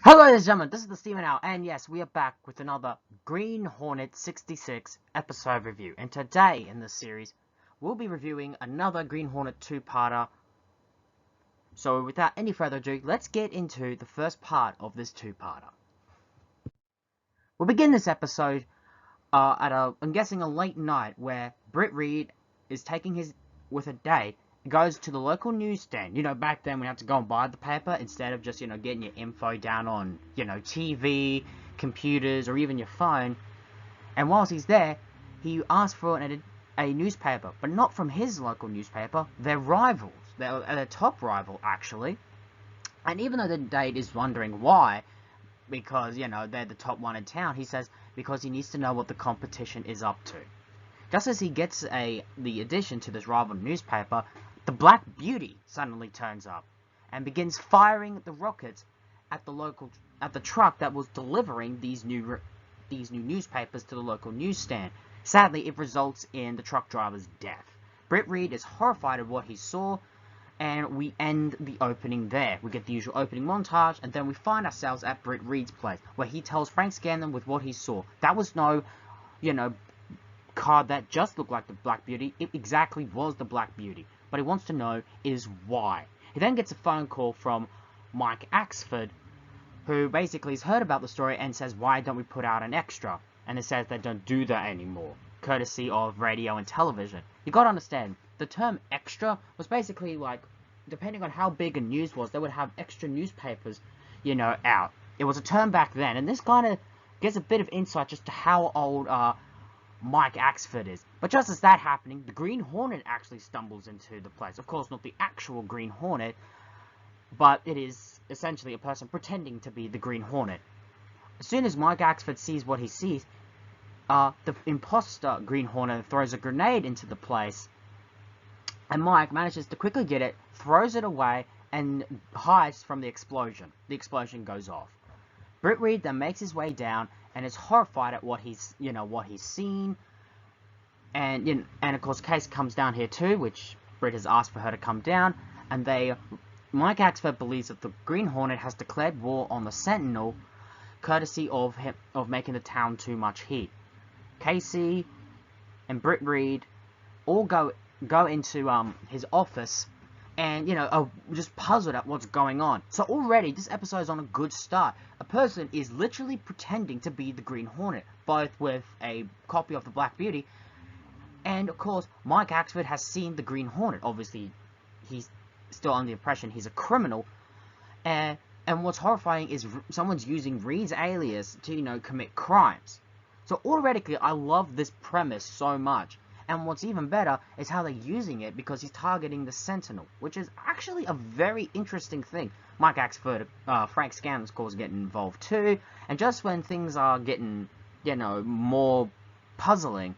Hello ladies and gentlemen, this is the Steven Owl, and yes, we are back with another Green Hornet 66 episode review. And today in this series, we'll be reviewing another Green Hornet 2-parter. So without any further ado, let's get into the first part of this 2-parter. We'll begin this episode I'm guessing a late night, where Britt Reed is taking his, with a date, goes to the local newsstand. You know, back then we had to go and buy the paper instead of just, getting your info down on, TV, computers, or even your phone. And whilst he's there, he asks for a newspaper, but not from his local newspaper, their rivals. Their top rival, actually. And even though the date is wondering why, because, they're the top one in town, he says because he needs to know what the competition is up to. Just as he gets the addition to this rival newspaper, the Black Beauty suddenly turns up and begins firing the rockets at the truck that was delivering these new newspapers to the local newsstand. Sadly, it results in the truck driver's death. Britt Reed is horrified at what he saw, and we end the opening there. We get the usual opening montage, and then we find ourselves at Britt Reed's place, where he tells Frank Scanlon with what he saw. That was no, card that just looked like the Black Beauty. It exactly was the Black Beauty. But he wants to know is why. He then gets a phone call from Mike Axford, who basically has heard about the story and says, why don't we put out an extra? And it says they don't do that anymore, courtesy of radio and television. You gotta understand, the term extra was basically like, depending on how big a news was, they would have extra newspapers, out. It was a term back then, and this kind of gives a bit of insight just to how old Mike Axford is. But just as that happening, the Green Hornet actually stumbles into the place. Of course, not the actual Green Hornet, but it is essentially a person pretending to be the Green Hornet. As soon as Mike Axford sees what he sees, the imposter Green Hornet throws a grenade into the place, and Mike manages to quickly get it, throws it away, and hides from the explosion. The explosion goes off. Britt Reed then makes his way down and is horrified at what he's seen. And of course, Case comes down here too, which Britt has asked for her to come down. And Mike Axford believes that the Green Hornet has declared war on the Sentinel, courtesy of making the town too much heat. Casey and Britt Reed all go into his office, and, are just puzzled at what's going on. So already, this episode is on a good start. A person is literally pretending to be the Green Hornet, both with a copy of the Black Beauty, and, of course, Mike Axford has seen the Green Hornet. Obviously, he's still under the impression he's a criminal, and what's horrifying is someone's using Reed's alias to, commit crimes. So already, I love this premise so much. And what's even better is how they're using it, because he's targeting the Sentinel, which is actually a very interesting thing. Mike Axford, Frank Scanlon's, of course, getting involved too. And just when things are getting, more puzzling,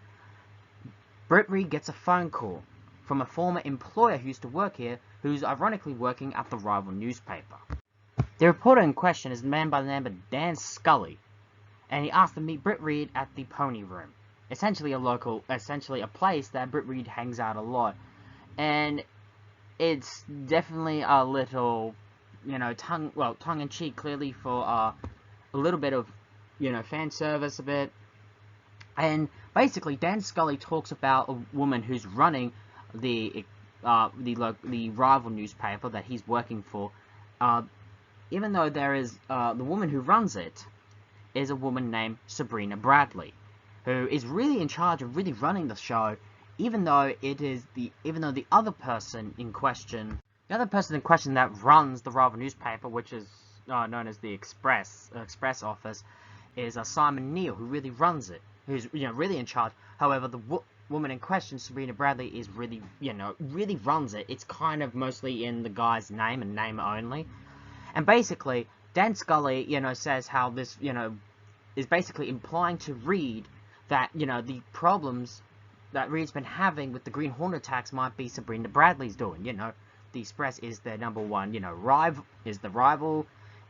Britt Reed gets a phone call from a former employer who used to work here, who's ironically working at the rival newspaper. The reporter in question is a man by the name of Dan Scully, and he asked to meet Britt Reed at the Pony Room. Essentially a place that Britt Reed hangs out a lot. And it's definitely a little, tongue-in-cheek, clearly, for a little bit of, fan service a bit. And basically, Dan Scully talks about a woman who's running the rival newspaper that he's working for. Even though there is, the woman who runs it is a woman named Sabrina Bradley, who is really in charge of really running the show, even though the other person in question that runs the rival newspaper, which is known as the Express office, is Simon Neal, who really runs it, who's really in charge. However, the woman in question, Sabrina Bradley, is really really runs it. It's kind of mostly in the guy's name and name only. And basically, Dan Scully says how this is basically implying to Reed that, the problems that Reed's been having with the Green Hornet attacks might be Sabrina Bradley's doing. The Express is their number one, rival.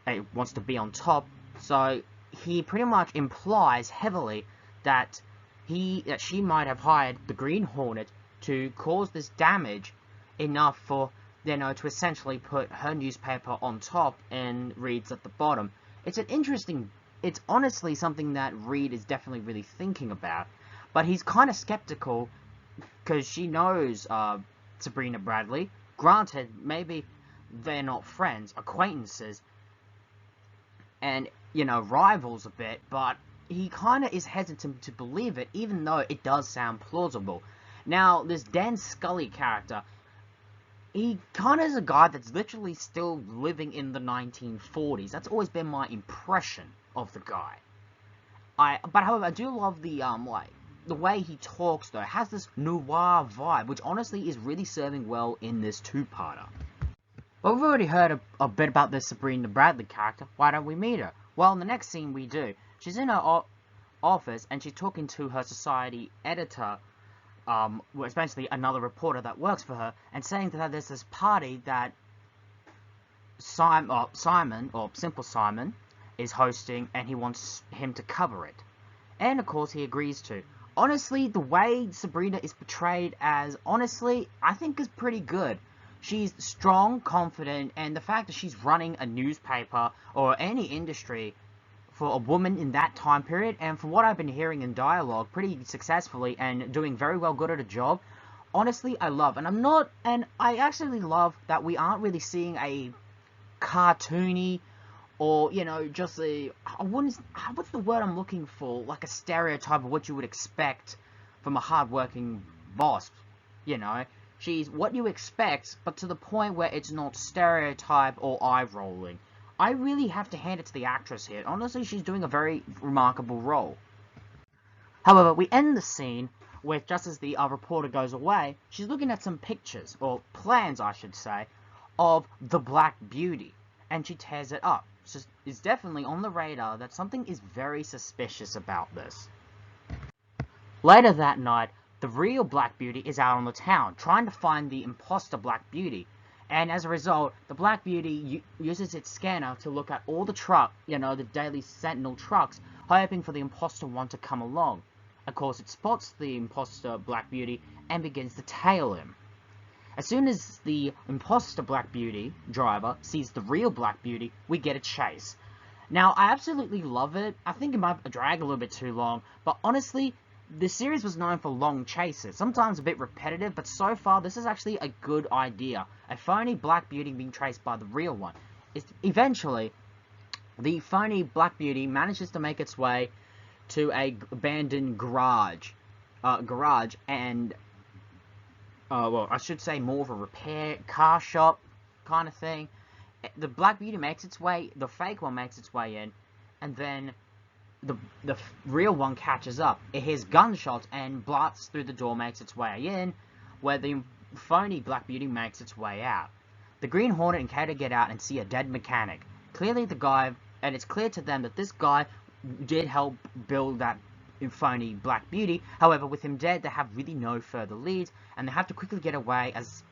It wants to be on top. So he pretty much implies heavily that she might have hired the Green Hornet to cause this damage enough for, to essentially put her newspaper on top and Reed's at the bottom. It's an interesting... It's honestly something that Reed is definitely really thinking about. But he's kind of skeptical because she knows Sabrina Bradley. Granted, maybe they're not friends, acquaintances, and, you know, rivals a bit, but he kind of is hesitant to believe it, even though it does sound plausible. Now, this Dan Scully character, he kind of is a guy that's literally still living in the 1940s. That's always been my impression of the guy. But however, I do love the, the way he talks, though. It has this noir vibe, which honestly is really serving well in this two-parter. Well, we've already heard a bit about this Sabrina Bradley character. Why don't we meet her? Well, in the next scene we do. She's in her office, and she's talking to her society editor, essentially another reporter that works for her, and saying that there's this party that Simon, or Simple Simon, is hosting, and he wants him to cover it. And, of course, he agrees to. Honestly, the way Sabrina is portrayed as, honestly, I think is pretty good. She's strong, confident, and the fact that she's running a newspaper or any industry for a woman in that time period, and from what I've been hearing in dialogue, pretty successfully and doing very well good at a job, honestly, I love. And I actually love that we aren't really seeing a cartoony or, you know, just what's the word I'm looking for? Like a stereotype of what you would expect from a hardworking boss, you know. She's what you expect, but to the point where it's not stereotype or eye-rolling. I really have to hand it to the actress here. Honestly, she's doing a very remarkable role. However, we end the scene with, just as the reporter goes away, she's looking at some pictures, or plans I should say, of the Black Beauty, and she tears it up. It's definitely on the radar that something is very suspicious about this. Later that night, the real Black Beauty is out on the town, trying to find the imposter Black Beauty. And as a result, the Black Beauty uses its scanner to look at all the the Daily Sentinel trucks, hoping for the imposter one to come along. Of course, it spots the imposter Black Beauty and begins to tail him. As soon as the imposter Black Beauty driver sees the real Black Beauty, we get a chase. Now, I absolutely love it. I think it might drag a little bit too long, but honestly, the series was known for long chases, sometimes a bit repetitive, but so far this is actually a good idea. A phony Black Beauty being chased by the real one. Eventually, the phony Black Beauty manages to make its way to a abandoned garage, and, well, I should say more of a repair car shop kind of thing. The Black Beauty makes its way, the fake one makes its way in, and then the real one catches up. It hears gunshots and blasts through the door, makes its way in, where the phony Black Beauty makes its way out. The Green Hornet and Kato get out and see a dead mechanic. Clearly the guy, and it's clear to them that this guy did help build that phony Black Beauty. However, with him dead, they have really no further leads, and they have to quickly get away as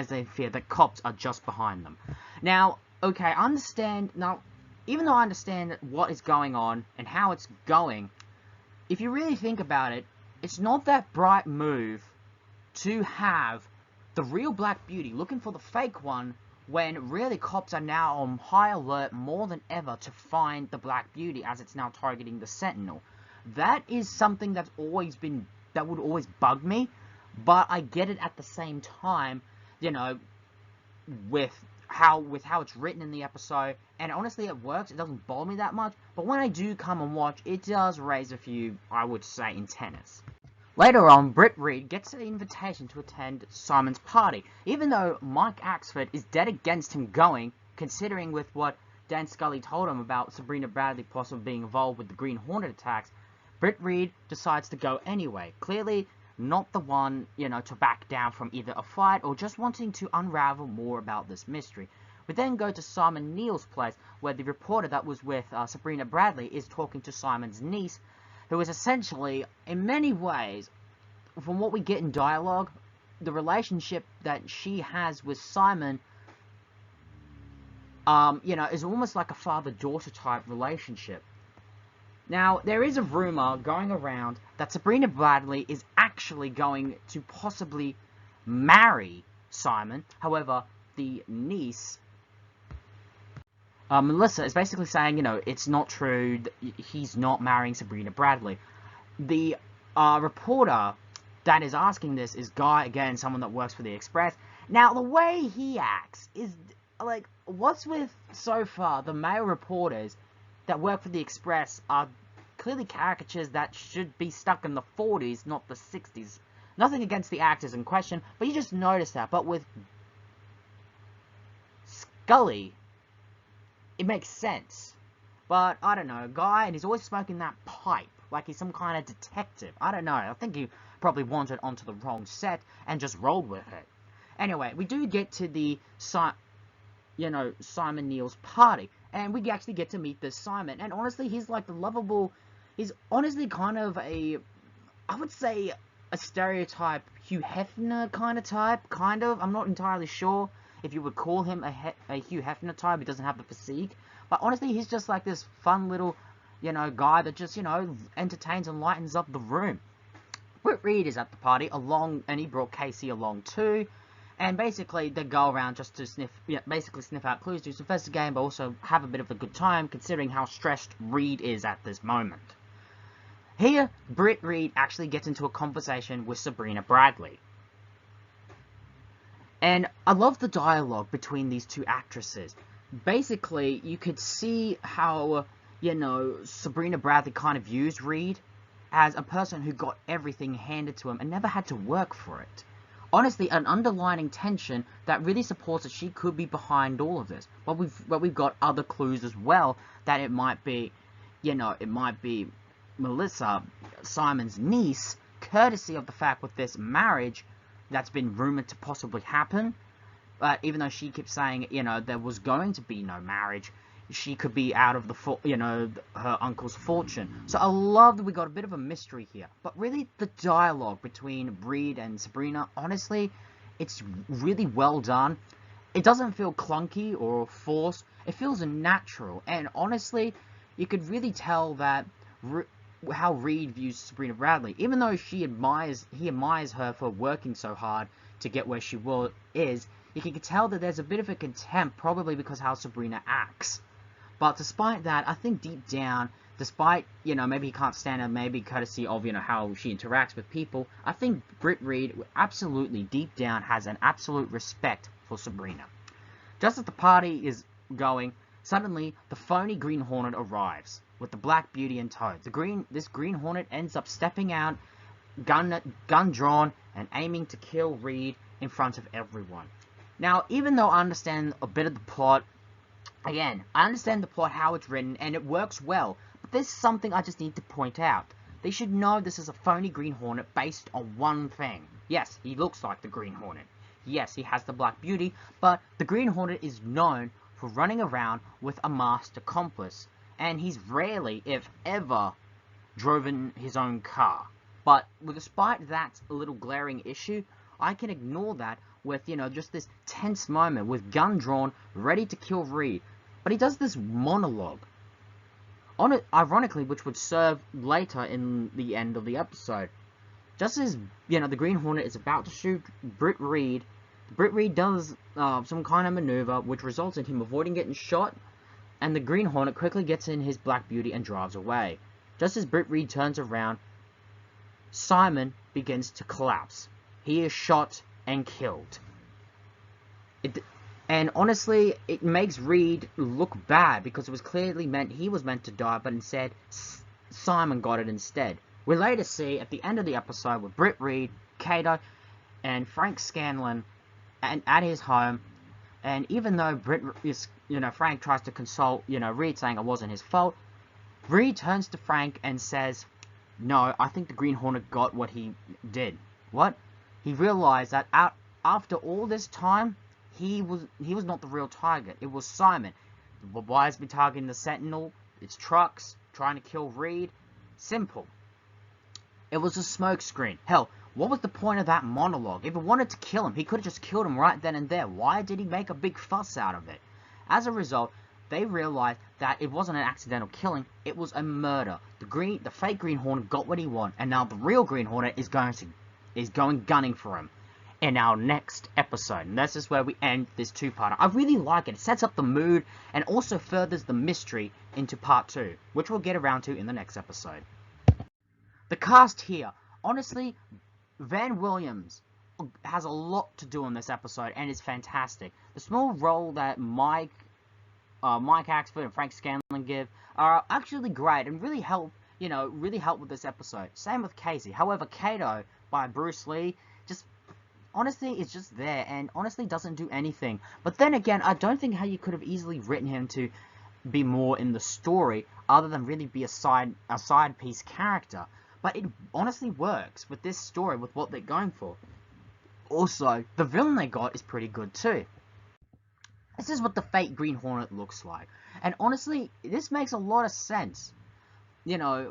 they fear that cops are just behind them. Now, okay, I understand. Now, even though I understand what is going on and how it's going, if you really think about it, it's not that bright move to have the real Black Beauty looking for the fake one when really cops are now on high alert more than ever to find the Black Beauty as it's now targeting the Sentinel. That is something that would always bug me, but I get it at the same time, you know, with how it's written in the episode, and honestly it works. It doesn't bother me that much, but when I do come and watch, it does raise a few, I would say, antennas. Later on, Britt Reed gets an invitation to attend Simon's party, even though Mike Axford is dead against him going, considering with what Dan Scully told him about Sabrina Bradley possibly being involved with the Green Hornet attacks. Britt Reed decides to go anyway, clearly not the one, you know, to back down from either a fight or just wanting to unravel more about this mystery. We then go to Simon Neal's place, where the reporter that was with Sabrina Bradley is talking to Simon's niece, who is essentially, in many ways, from what we get in dialogue, the relationship that she has with Simon, you know, is almost like a father-daughter type relationship. Now, there is a rumor going around that Sabrina Bradley is actually going to possibly marry Simon. However, the niece Melissa is basically saying, it's not true, he's not marrying Sabrina Bradley. The reporter that is asking this is Guy, again, someone that works for the Express. Now, the way he acts is, like, what's with, so far, the male reporters that work for the Express are clearly caricatures that should be stuck in the 40s, not the 60s. Nothing against the actors in question, but you just notice that. But with Scully, it makes sense. But, I don't know, Guy, and he's always smoking that pipe, like he's some kind of detective. I don't know, I think he probably wandered onto the wrong set and just rolled with it. Anyway, we do get to the, Simon Neil's party, and we actually get to meet this Simon, and honestly, he's like the lovable, he's honestly kind of I would say, a stereotype Hugh Hefner kind of type, I'm not entirely sure if you would call him a Hugh Hefner type. He doesn't have the physique, but honestly, he's just like this fun little, guy that just, entertains and lightens up the room. Britt Reed is at the party and he brought Casey along too. And basically, they go around just to sniff out clues, do some investigating, but also have a bit of a good time, considering how stressed Reed is at this moment. Here, Britt Reed actually gets into a conversation with Sabrina Bradley. And I love the dialogue between these two actresses. Basically, you could see how, Sabrina Bradley kind of views Reed as a person who got everything handed to him and never had to work for it. Honestly, an underlying tension that really supports that she could be behind all of this. But we've got other clues as well that it might be, Melissa, Simon's niece, courtesy of the fact with this marriage that's been rumored to possibly happen. But even though she keeps saying, there was going to be no marriage, she could be out of her uncle's fortune. So I love that we got a bit of a mystery here. But really, the dialogue between Reed and Sabrina, honestly, it's really well done. It doesn't feel clunky or forced. It feels natural. And honestly, you could really tell that how Reed views Sabrina Bradley. Even though he admires her for working so hard to get where she is, you can tell that there's a bit of a contempt, probably because how Sabrina acts. But despite that, I think deep down, despite, maybe he can't stand her, maybe courtesy of, how she interacts with people, I think Britt Reed absolutely, deep down, has an absolute respect for Sabrina. Just as the party is going, suddenly, the phony Green Hornet arrives, with the Black Beauty in tow. This Green Hornet ends up stepping out, gun drawn, and aiming to kill Reed in front of everyone. Now, even though I understand a bit of the plot, again, I understand the plot, how it's written, and it works well, but there's something I just need to point out. They should know this is a phony Green Hornet based on one thing. Yes, he looks like the Green Hornet. Yes, he has the Black Beauty, but the Green Hornet is known for running around with a masked accomplice, and he's rarely, if ever, driven his own car. But despite that little glaring issue, I can ignore that with, just this tense moment with gun drawn, ready to kill Reed. But he does this monologue, ironically, which would serve later in the end of the episode. Just as, the Green Hornet is about to shoot Britt Reed does some kind of maneuver, which results in him avoiding getting shot, and the Green Hornet quickly gets in his Black Beauty and drives away. Just as Britt Reed turns around, Simon begins to collapse. He is shot and killed. And honestly, it makes Reed look bad, because it was clearly he was meant to die, but instead, Simon got it instead. We later see, at the end of the episode, with Britt Reed, Kato, and Frank Scanlon at his home, and even though Frank tries to console, Reed, saying it wasn't his fault, Reed turns to Frank and says, "No, I think the Green Hornet got what he did." What? He realized that after all this time, he was not the real target. It was Simon. Why has been targeting the Sentinel? It's trucks, trying to kill Reed. Simple. It was a smokescreen. Hell, what was the point of that monologue? If he wanted to kill him, he could have just killed him right then and there. Why did he make a big fuss out of it? As a result, they realized that it wasn't an accidental killing, it was a murder. The fake Green Hornet got what he wanted, and now the real Green Hornet is going gunning for him. in our next episode. And this is where we end this two-parter. I really like it. It sets up the mood and also furthers the mystery into part 2, which we'll get around to in the next episode. The cast here, honestly, Van Williams has a lot to do in this episode and is fantastic. The small role that Mike Axford and Frank Scanlon give are actually great and really help, really help with this episode. Same with Casey. However, Kato by Bruce Lee honestly is just there and honestly doesn't do anything. But then again, I don't think how you could have easily written him to be more in the story other than really be a side piece character. But it honestly works with this story, with what they're going for. Also, the villain they got is pretty good too. This is what the fake Green Hornet looks like. And honestly, this makes a lot of sense.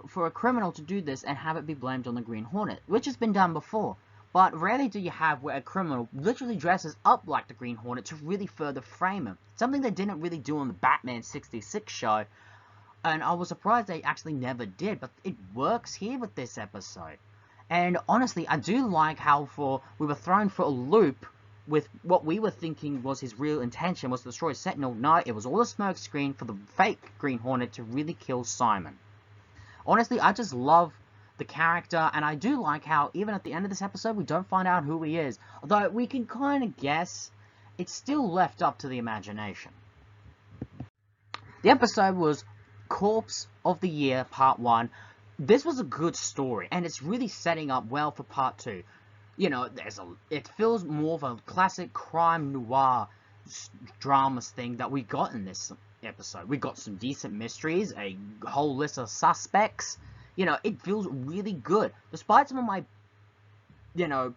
For a criminal to do this and have it be blamed on the Green Hornet, which has been done before. But rarely do you have where a criminal literally dresses up like the Green Hornet to really further frame him. Something they didn't really do on the Batman 66 show. And I was surprised they actually never did, but it works here with this episode. And honestly, I do like how we were thrown for a loop with what we were thinking was his real intention was to destroy Sentinel. No, it was all a smoke screen for the fake Green Hornet to really kill Simon. Honestly, I just love the character, and I do like how even at the end of this episode we don't find out who he is. Although we can kind of guess, it's still left up to the imagination. The episode was Corpse of the Year Part 1. This was a good story, and it's really setting up well for Part 2. It feels more of a classic crime noir dramas thing that we got in this episode. We got some decent mysteries, a whole list of suspects. It feels really good. Despite some of my,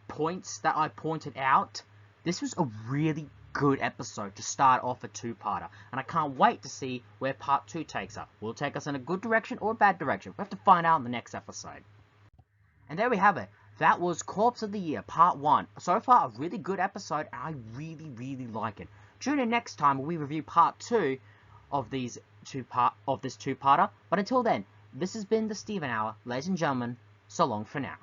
points that I pointed out, this was a really good episode to start off a two-parter. And I can't wait to see where Part 2 takes us. Will it take us in a good direction or a bad direction? We have to find out in the next episode. And there we have it. That was Corpse of the Year, Part 1. So far, a really good episode, and I really, really like it. Tune in next time when we review Part 2 of this two-parter. But until then, this has been the Steven Hour. Ladies and gentlemen, so long for now.